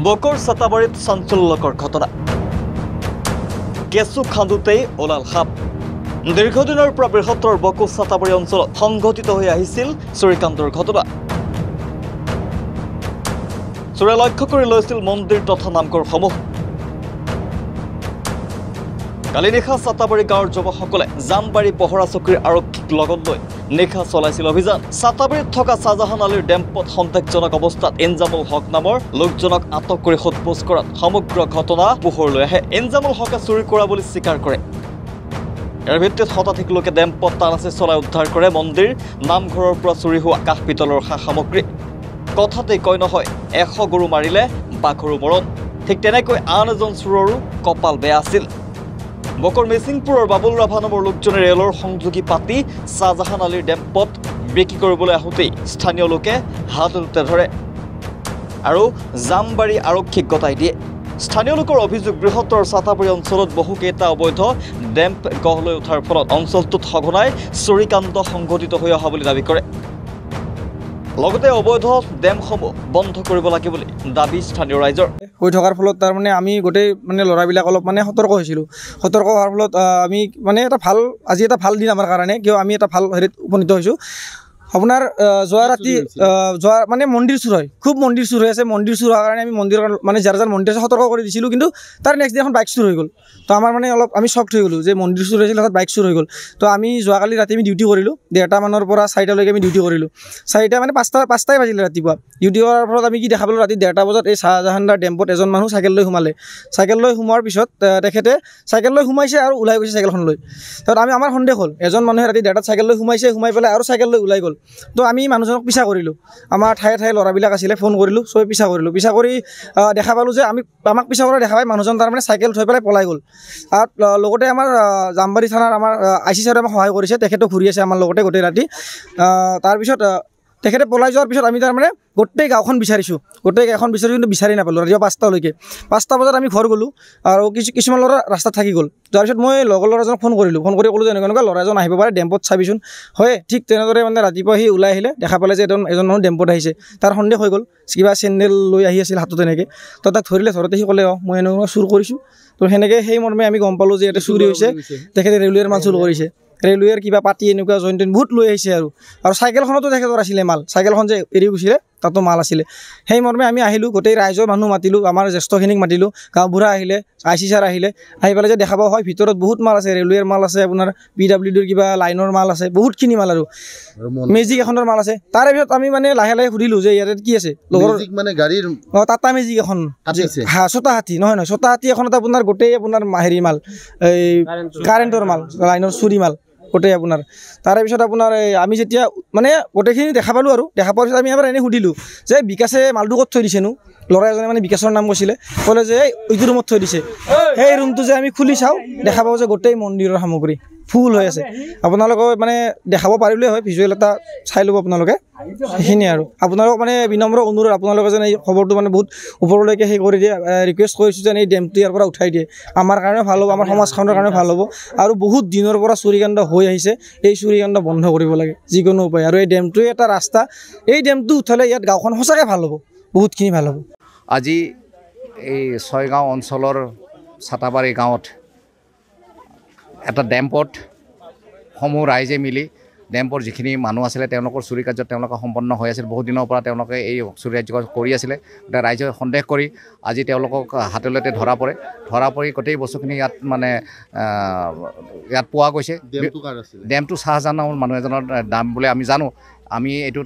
Bakr ছাতাবাৰীত চাঞ্চল্যকৰ ঘটনা কেঁচু খান্দোতেই ওলাল সাপ দীৰ্ঘদিনৰ পৰা বৃহত্তৰ বকো ছাতাবাৰী অঞ্চলত সংঘটিত হৈ আহিছিল চুৰিকাণ্ডৰ ঘটনা চোৰে লক্ষ্য কৰি লৈছিল মন্দিৰ তথা নামঘৰসমূহ কালি নিশা ছাতাবাৰী গাঁৱৰ যুৱকসকলে জামবাৰী পহৰা চকীৰ আৰক্ষীক লগত লৈ নিশা চলাইছিল অভিযান ছাতাবাৰীত থকা শ্বাহজাহান আলীৰ ডেম্পত সন্দেহজনক অৱস্থাত ইনজামুল হক নামৰ লোকজনক আটক কৰি সোধপোছ কৰাত সমগ্ৰ ঘটনা পোহৰলৈ আহে ইনজামুল হকে চুৰি কৰা বুলি স্বীকাৰ কৰে ইয়াৰ ভিত্তিত শতাধিক লোকে ডেম্পত তালাচী চলাই উদ্ধাৰ কৰে মন্দিৰ নামঘৰৰ পৰা চুৰি হোৱা কাঁহ পিতলৰ সা সামগ্ৰী কথাতেই কয় নহয় 100 গৰু মাৰিলে বাঘৰো মৰণ ঠিক তেনেকৈ আন এজন চোৰৰো কপাল বেয়া আছিল বকৰ মিচিংপুৰৰ বাবুল ৰাভা নামৰ লোকজনে ৰেলৰ সংযোগী পাতি শ্বাহজাহান আলীৰ ডেম্পত বিক্ৰী কৰিবলৈ আহোঁতেই স্থানীয় লোকে হাততে ধৰে আৰু জামবাৰী আৰক্ষীক গতাই দিয়ে স্থানীয় লোকৰ অভিযোগ বৃহত্তৰ ছাতাবাৰী অঞ্চলত বহুকেইটা অবৈধ ডেম্প গঢ় লৈ উঠাৰ ফলত অঞ্চলটোত সঘনাই চুৰিকাণ্ড সংঘটিত হৈ অহা বুলি দাবী কৰে লগতে অবৈধ ডেমসমূহ বন্ধ কৰিব লাগে বুলি দাবী স্থানীয় ৰাইজৰ হৈ থকাৰ ফলত তাৰ মানে আমি গোটেই মানে ল'ৰাবিলাক অলপ মানে সতৰ্ক হৈছিলোঁ সতৰ্ক হোৱাৰ ফলত আমি মানে আজি এটা ভাল দিন আমাৰ কাৰণে কিয় আমি এটা ভাল হেৰিত উপনীত হৈছোঁ আপোনাৰ যোৱা ৰাতি যোৱা মানে মন্দিৰ চুৰ হয় খুব মন্দিৰ চুৰ হৈ আছে মন্দিৰ চুৰ হোৱাৰ কাৰণে আমি মন্দিৰ মানে যাৰ মন্দিৰ আছে সতৰ্ক কৰি দিছিলোঁ কিন্তু তাৰ নেক্সট ডে এখন বাইক চুৰ হৈ গ'ল তো আমাৰ মানে অলপ আমি শ্বকড হৈ গ'লোঁ যে মন্দিৰ চুৰ হৈছিল তাত বাইক চুৰ হৈ গ'ল তো আমি যোৱাকালি ৰাতি আমি ডিউটি কৰিলোঁ 1:30 মানৰ পৰা 4টালৈকে আমি ডিউটি কৰিলোঁ 4টা মানে 5টাই বাজিলে ৰাতিপুৱা ডিউটি কৰাৰ ফলত আমি কি দেখা পালোঁ ৰাতি 1:30 বজাত এই শ্বাহজাহানদাৰ ডেম্পত এজন মানুহ চাইকেল লৈ সোমালে চাইকেল লৈ সোমোৱাৰ পিছত তেখেতে চাইকেল লৈ সোমাইছে আৰু ওলাই গৈছে চাইকেলখন লৈ তাত আমাৰ সন্দেহ হ'ল এজন মানুহে ৰাতি 1:30 চাইকেল লৈ সোমাই পেলাই আৰু চাইকেল লৈ ওলাই গ'ল তো আমি মানুহজনক পিছা কৰিলোঁ আমাৰ ঠায়ে ল'ৰাবিলাক আছিলে ফোন কৰিলোঁ চবে পিছা কৰিলোঁ পিছা কৰি দেখা পালোঁ যে আমাক পিছা কৰা দেখা পাই মানুহজন তাৰমানে চাইকেল থৈ পেলাই পলাই গ'ল লগতে আমাৰ জামবাৰী থানাৰ আমাৰ IC ছাৰে আমাক সহায় কৰিছে তেখেতো ঘূৰি আছে আমাৰ লগতে গোটেই ৰাতি তাৰপিছত তেখেতে পলাই যোৱাৰ পিছত আমি তাৰমানে গোটেই গাঁওখন বিচাৰিছোঁ কিন্তু বিচাৰি নাপালোঁ ৰাতিপুৱা 5টালৈকে 5টা বজাত আমি ঘৰ গ'লোঁ আৰু কিছুমান ল'ৰা ৰাস্তাত থাকি গ'ল তাৰপিছত মই লগৰ ল'ৰাজনক ফোন কৰি ক'লোঁ যে এনেকুৱা ল'ৰা এজন আহিব পাৰে ডেম্পত চাবিচোন হয় ঠিক তেনেদৰে মানে ৰাতিপুৱা সি ওলাই আহিলে দেখা পালে যে এজন মানুহ ডেম্পত আহিছে তাৰ সন্দেহ হৈ গ'ল কিবা চেণ্ডেল লৈ আহি আছিল হাতত এনেকৈ তো তাক ধৰতে সি ক'লে মই এনেকুৱা চুৰ কৰিছোঁ তো সেনেকৈ সেই মৰ্মে আমি গম পালোঁ যে ইয়াতে চুৰি হৈছে তেখেতে ৰেলৱেৰ মাল চুৰ কৰিছে ৰেলৱেৰ কিবা পাতি এনেকুৱা জইন বহুত লৈ আহিছে আৰু চাইকেলখনতো তেখেতৰ আছিলে মাল চাইকেলখন যে এৰি গৈছিলে তাতো মাল আছিলে সেই মৰ্মে আমি আহিলোঁ গোটেই ৰাইজৰ মানুহ মাতিলোঁ আমাৰ জ্যেষ্ঠখিনিক মাতিলোঁ গাঁওবুঢ়া আহিলে IC ছাৰ আহিলে আহি পেলাই যে দেখাব হয় ভিতৰত বহুত মাল আছে ৰেলৱেৰ মাল আছে আপোনাৰ PWDৰ কিবা লাইনৰ মাল আছে বহুতখিনি মাল আৰু মেজিক এখনৰ মাল আছে তাৰে পিছত আমি মানে লাহে সুধিলোঁ যে ইয়াতে কি আছে লগৰ মানে গাড়ীৰ টাটা মেজিক এখন ছটা হাতী নহয় ছটা হাতী এখনত আপোনাৰ গোটেই আপোনাৰ হেৰি মাল এই কাৰেণ্টৰ মাল লাইনৰ চুৰি মাল গোটেই আপোনাৰ তাৰে পিছত আপোনাৰ আমি যেতিয়া মানে গোটেইখিনি দেখা পালোঁ আৰু দেখা পোৱাৰ পিছত আমি এবাৰ এনেই সুধিলোঁ যে বিকাশে মালটো ক'ত থৈ দিছেনো ল'ৰা এজনে মানে বিকাশৰ নাম কৈছিলে ক'লে যে এইটো ৰুমত থৈ দিছে সেই ৰুমটো যে আমি খুলি চাওঁ দেখা পাওঁ যে গোটেই মন্দিৰৰ সামগ্ৰী ফুল হৈ আছে আপোনালোকে মানে দেখাব পাৰিলেই হয় ভিজুৱেল এটা চাই ল'ব আপোনালোকে সেইখিনিয়ে আৰু আপোনালোকক মানে বিনম্ৰ অনুৰোধ আপোনালোকে যেন এই খবৰটো মানে বহুত ওপৰলৈকে সেই কৰি দিয়ে ৰিকুৱেষ্ট কৰিছোঁ যেন এই ডেমটো ইয়াৰ পৰা উঠাই দিয়ে আমাৰ কাৰণে ভাল হ'ব আমাৰ সমাজখনৰ কাৰণে ভাল হ'ব আৰু বহুত দিনৰ পৰা চুৰিকাণ্ড হৈ আহিছে এই চুৰিকাণ্ড বন্ধ কৰিব লাগে যিকোনো উপায় আৰু এই ডেমটোৱে এটা ৰাস্তা এই ডেমটো উঠালে ইয়াত গাঁওখন সঁচাকৈ ভাল হ'ব বহুতখিনি ভাল হ'ব আজি এই ছয়গাঁও অঞ্চলৰ ছাতাবাৰী গাঁৱত এটা ডেম্পত সমূহ ৰাইজে মিলি ডেম্পৰ যিখিনি মানুহ আছিলে তেওঁলোকৰ চুৰি কাৰ্যত তেওঁলোকে সম্পন্ন হৈ আছিল বহুত দিনৰ পৰা তেওঁলোকে এই চুৰি কাৰ্য কৰি আছিলে এতিয়া ৰাইজে সন্দেহ কৰি আজি তেওঁলোকক হাতলৈতে ধৰা পৰি গোটেই বস্তুখিনি ইয়াত মানে ইয়াত পোৱা গৈছে ডেমটো শ্বাহজাহান নামৰ মানুহ এজনৰ দাম বুলি আমি জানো আমি এইটো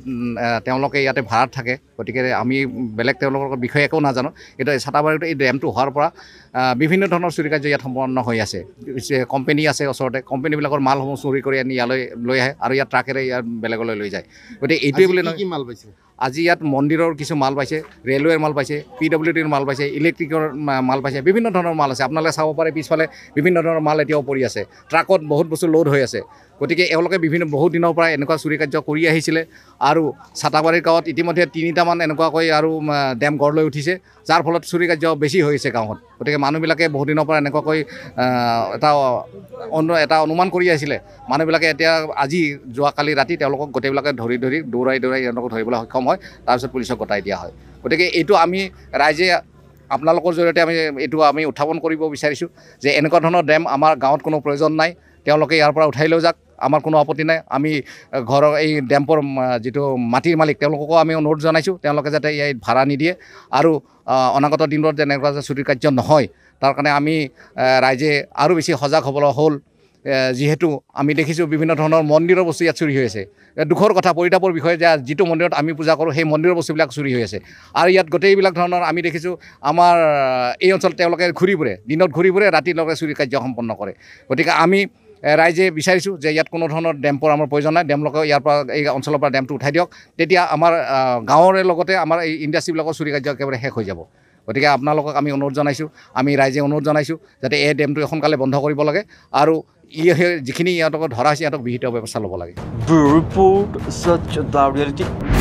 তেওঁলোকে ইয়াতে ভাড়াত থাকে গতিকে আমি বেলেগ তেওঁলোকৰ বিষয়ে একো নাজানো কিন্তু ছাতাবাৰীত এই ডেমটো হোৱাৰ পৰা বিভিন্ন ধৰণৰ চুৰি কাৰ্য ইয়াত সম্পন্ন হৈ আছে কোম্পানী আছে ওচৰতে কোম্পানীবিলাকৰ মালসমূহ চুৰি কৰি আনি ইয়ালৈ লৈ আহে আৰু ইয়াত ট্ৰাকেৰে ইয়াত বেলেগলৈ লৈ যায় গতিকে এইটোৱে বুলি নহয় মাল পাইছে আজি ইয়াত মন্দিৰৰ কিছু মাল পাইছে ৰেলৱেৰ মাল পাইছে PWDৰ মাল পাইছে ইলেক্ট্ৰিকৰ মাল পাইছে বিভিন্ন ধৰণৰ মাল আছে আপোনালোকে চাব পাৰে পিছফালে বিভিন্ন ধৰণৰ মাল এতিয়াও পৰি আছে ট্ৰাকত বহুত বস্তু লোড হৈ আছে গতিকে এওঁলোকে বহুত দিনৰ পৰা এনেকুৱা চুৰি কাৰ্য কৰি আহিছিলে আৰু ছাতাবাৰীৰ গাঁৱত ইতিমধ্যে 3টামান এনেকুৱাকৈ আৰু ডেম গঢ় লৈ উঠিছে যাৰ ফলত চুৰি কাৰ্য বেছি হৈ আছে গাঁৱত গতিকে মানুহবিলাকে বহুত দিনৰ পৰা এনেকুৱাকৈ এটা অনুমান কৰি আহিছিলে মানুহবিলাকে এতিয়া আজি যোৱাকালি ৰাতি তেওঁলোকক গোটেইবিলাকে দৌৰাই তেওঁলোকক ধৰিবলৈ সক্ষম হয় তাৰপিছত পুলিচক গতাই দিয়া হয় গতিকে এইটো আমি ৰাইজে আপোনালোকৰ জৰিয়তে এইটো আমি উত্থাপন কৰিব বিচাৰিছোঁ যে এনেকুৱা ধৰণৰ ডেম আমাৰ গাঁৱত কোনো প্ৰয়োজন নাই, তেওঁলোকে ইয়াৰ পৰা উঠাই লৈ যাওক, আমাৰ কোনো আপত্তি নাই। আমি ঘৰৰ এই ডেম্পৰ যিটো মাটিৰ মালিক তেওঁলোককো আমি অনুৰোধ জনাইছোঁ, তেওঁলোকে যাতে ইয়াত ভাড়া নিদিয়ে আৰু অনাগত দিনত যেনেকুৱা যে চুৰি কাৰ্য নহয় তাৰ কাৰণে আমি ৰাইজে আৰু বেছি সজাগ হ'বলৈ হ'ল। যিহেতু আমি দেখিছোঁ বিভিন্ন ধৰণৰ মন্দিৰৰ বস্তু ইয়াত চুৰি হৈ আছে। দুখৰ কথা পৰিতাপৰ বিষয়ে যে যিটো মন্দিৰত আমি পূজা কৰোঁ সেই মন্দিৰৰ বস্তুবিলাক চুৰি হৈ আছে। আৰু ইয়াত গোটেইবিলাক ধৰণৰ আমি দেখিছোঁ আমাৰ এই অঞ্চলত তেওঁলোকে ঘূৰি ফুৰে, দিনত ঘূৰি ফুৰে, ৰাতিলৈকে চুৰি কাৰ্য সম্পন্ন কৰে। গতিকে আমি ৰাইজে বিচাৰিছোঁ যে ইয়াত কোনো ধৰণৰ ডেম্পৰ আমাৰ প্ৰয়োজন নাই, ডেমলোকে ইয়াৰ পৰা এই অঞ্চলৰ পৰা ডেমটো উঠাই দিয়ক, তেতিয়া আমাৰ গাঁৱৰে লগতে আমাৰ এই ইণ্ডাষ্ট্ৰীবিলাকৰ চুৰি কাৰ্য একেবাৰে শেষ হৈ যাব। গতিকে আপোনালোকক আমি অনুৰোধ জনাইছোঁ, আমি ৰাইজে অনুৰোধ জনাইছোঁ যাতে এই ডেমটো সোনকালে বন্ধ কৰিব লাগে আৰু যিখিনি ইহঁতক ধৰা হৈছে ইহঁতক বিহিত ব্যৱস্থা ল'ব লাগে। ৰিপৰ্ট সচ দ্য ৰিয়েলিটি।